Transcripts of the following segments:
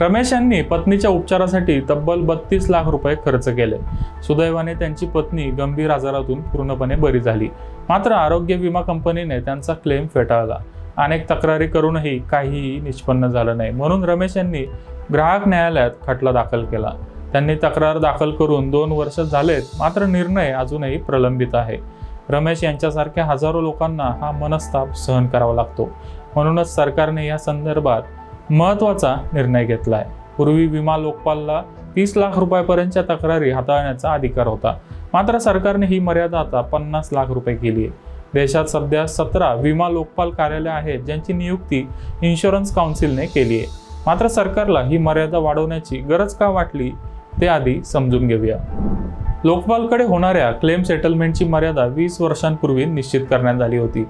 रमेश यांनी पत्नीच्या उपचारासाठी तब्बल 32 लाख रुपये खर्च केले। सुदैवाने त्यांची पत्नी गंभीर आजारातून पूर्णपणे बरी झाली। मात्र आरोग्य विमा कंपनीने त्यांचा क्लेम फेटाळला। अनेक तक्रारी करूनही काहीही निष्पन्न झालं नाही, म्हणून रमेश यांनी ग्राहक न्यायालयात खटला दाखल केला। त्यांनी तक्रार दाखल करून 2 वर्ष झालेत, मात्र निर्णय अजूनही प्रलंबित आहे। रमेश यांच्यासारख्या हजारो लोकांना हा मनस्ताप सहन करावा लागतो, म्हणूनच सरकारने या संदर्भात महत्त्वाचा निर्णय घेतलाय। पूर्वी विमा लोकपालला 30 लाख रुपयापर्यंतच्या तक्रारी हाताळण्याचा अधिकार होता, मात्र सरकारने ही मर्यादा आता 50 लाख रुपये केली आहे। देशात सध्या 17 विमा लोकपाल कार्यालय आहेत, ज्यांची नियुक्ती इन्शुरन्स काउन्सिलने केली आहे। मात्र सरकारला ही मर्यादा वाढवण्याची गरज का वाटली ते आधी समजून घेऊया। लोकपालकडे होणाऱ्या क्लेम सेटलमेंटची मर्यादा 20 वर्षांपूर्वी निश्चित करण्यात आली होती।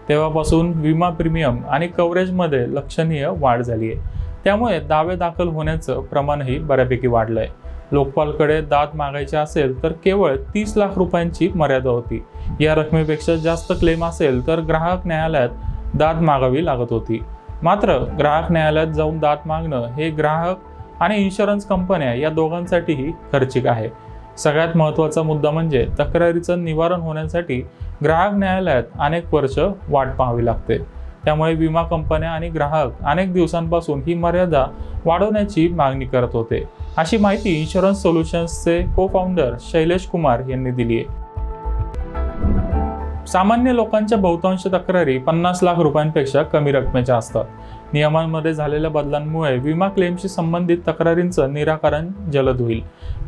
तेव्हापासून विमा प्रीमियम आणि कव्हरेजमध्ये लक्षणीय वाढ झाली आहे। त्यामुळे दावे दाखल होण्याचं प्रमाणही बऱ्यापैकी वाढलंय। लोकपालकडे दाद मागायचे असेल तर केवळ 30 लाख रुपयांची मर्यादा होती। या रकमेपेक्षा जास्त क्लेम असेल तर ग्राहक न्यायालयात दाद मागावी लागत होती। मात्र ग्राहक न्यायालयात जाऊन दाद मागणं हे ग्राहक आणि इन्शुरन्स कंपन्या या दोघांसाठीही खर्चिक आहे। सगळ्यात महत्त्वाचा मुद्दा म्हणजे तक्रारीचं निवारण होण्यासाठी ग्राहक न्यायालयात अनेक वर्ष वाट पाहावी लागते। त्यामुळे विमा कंपन्या आणि ग्राहक अनेक दिवसांपासून ही मर्यादा वाढवण्याची मागणी करत होते, अशी माहिती इन्शुरन्स सोल्युशन्सचे को-फाउंडर शैलेश कुमार यांनी दिली आहे। सामान्य लोकांच्या बहुतांश तक्रारी 50 लाख रुपयांपेक्षा कमी रकमेच्या असतात। नियमांमध्ये झालेल्या बदलांमुळे विमा क्लेमशी संबंधित तक्रारींचं निराकरण जलद होईल।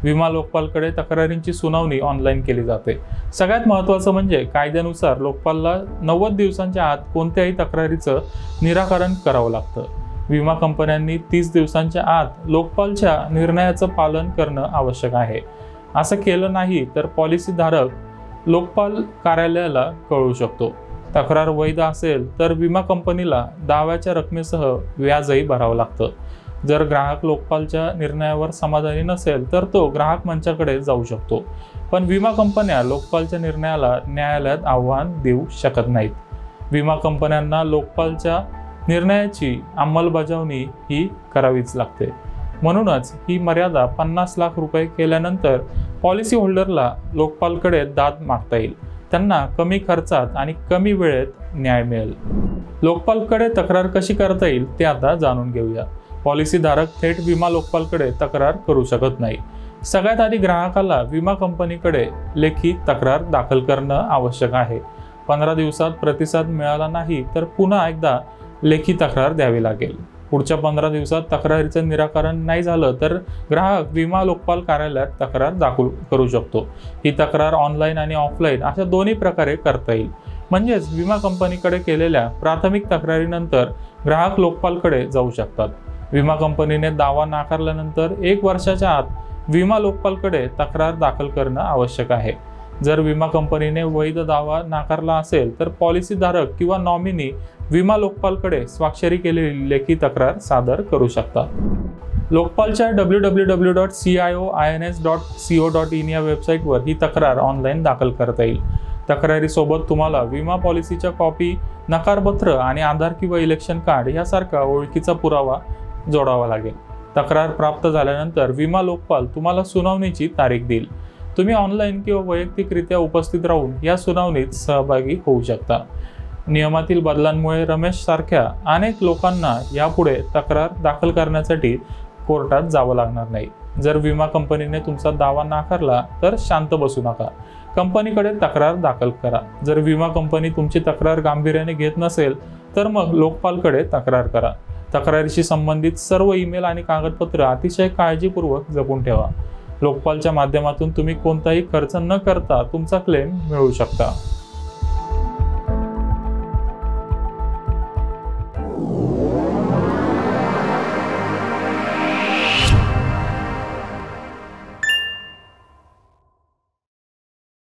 विमा लोकपालकडे तक्रारींची सुनावणी ऑनलाईन केली जाते। सगळ्यात महत्त्वाचं म्हणजे कायद्यानुसार लोकपालला 90 दिवसांच्या आत कोणत्याही तक्रारीचं निराकरण करावं लागतं। विमा कंपन्यांनी 30 दिवसांच्या आत लोकपालच्या निर्णयाचं पालन करणं आवश्यक आहे। असं केलं नाही तर पॉलिसीधारक लोकपाल कार्यालयाला कळवू शकतो। तक्रार वैध असेल तर विमा कंपनीला दाव्याच्या रकमेसह व्याजही भरावं लागतं। जर ग्राहक लोकपालच्या निर्णयावर समाधानी नसेल तर तो ग्राहक मंचाकडे जाऊ शकतो, पण विमा कंपन्या लोकपालच्या निर्णयाला न्यायालयात आव्हान देऊ शकत नाहीत। विमा कंपन्यांना लोकपालच्या निर्णयाची अंमलबजावणी ही करावीच लागते। म्हणूनच ही मर्यादा 50 लाख रुपये केल्यानंतर पॉलिसी होल्डरला लोकपालकडे दाद मागता येईल। त्यांना कमी खर्चात आणि कमी वेळेत न्याय मिळेल। लोकपालकडे तक्रार कशी करता येईल ते आता जाणून घेऊया। पॉलिसीधारक थेट विमा लोकपालकडे तक्रार करू शकत नाही। सगळ्यात आधी ग्राहकाला विमा कंपनीकडे लेखी तक्रार दाखल करणं आवश्यक आहे। 15 दिवसात प्रतिसाद मिळाला नाही तर पुन्हा एकदा लेखी तक्रार द्यावी लागेल। पुढच्या 15 दिवसात तक्रारीचं निराकरण नाही झालं तर ग्राहक विमा लोकपाल कार्यालयात तक्रार दाखल करू शकतो। ही तक्रार ऑनलाईन आणि ऑफलाईन अशा दोन्ही प्रकारे करता येईल। म्हणजेच विमा कंपनीकडे केलेल्या प्राथमिक तक्रारीनंतर ग्राहक लोकपालकडे जाऊ शकतात। विमा कंपनीने दावा नाकारल्यानंतर 1 वर्षाच्या आत विमा लोकपालकडे तक्रार दाखल करणं आवश्यक आहे। जर विमा कंपनीने वैध दावा नाकारला असेल तर पॉलिसीधारक किंवा नॉमिनी विमा लोकपालकडे स्वाक्षरी केलेली लेखी तक्रार सादर करू शकतात। लोकपालच्या www.cioins.co.in या वेबसाईटवर ही तक्रार ऑनलाईन दाखल करता येईल। तक्रारीसोबत तुम्हाला विमा पॉलिसीच्या कॉपी, नकारपत्र आणि आधार किंवा इलेक्शन कार्ड यासारखा ओळखीचा पुरावा जोडावा लागेल। तक्रार प्राप्त झाल्यानंतर विमा लोकपाल तुम्हाला सुनावणीची तारीख देईल। तुम्ही ऑनलाईन किंवा वैयक्तिकरित्या उपस्थित राहून या सुनावणीत सहभागी होऊ शकता। नियमातील बदलांमुळे रमेश सारख्या अनेक लोकांना यापुढे तक्रार दाखल करण्यासाठी कोर्टात जावं लागणार नाही। जर विमा कंपनीने तुमचा दावा नाकारला तर शांत बसू नका, कंपनीकडे तक्रार दाखल करा। जर विमा कंपनी तुमची तक्रार गांभीर्याने घेत नसेल तर मग लोकपालकडे तक्रार करा। तक्रारीशी संबंधित सर्व ईमेल आणि कागदपत्र अतिशय काळजीपूर्वक जपून ठेवा। लोकपालच्या माध्यमातून तुम्ही कोणताही खर्च न करता तुमचा क्लेम मिळवू शकता।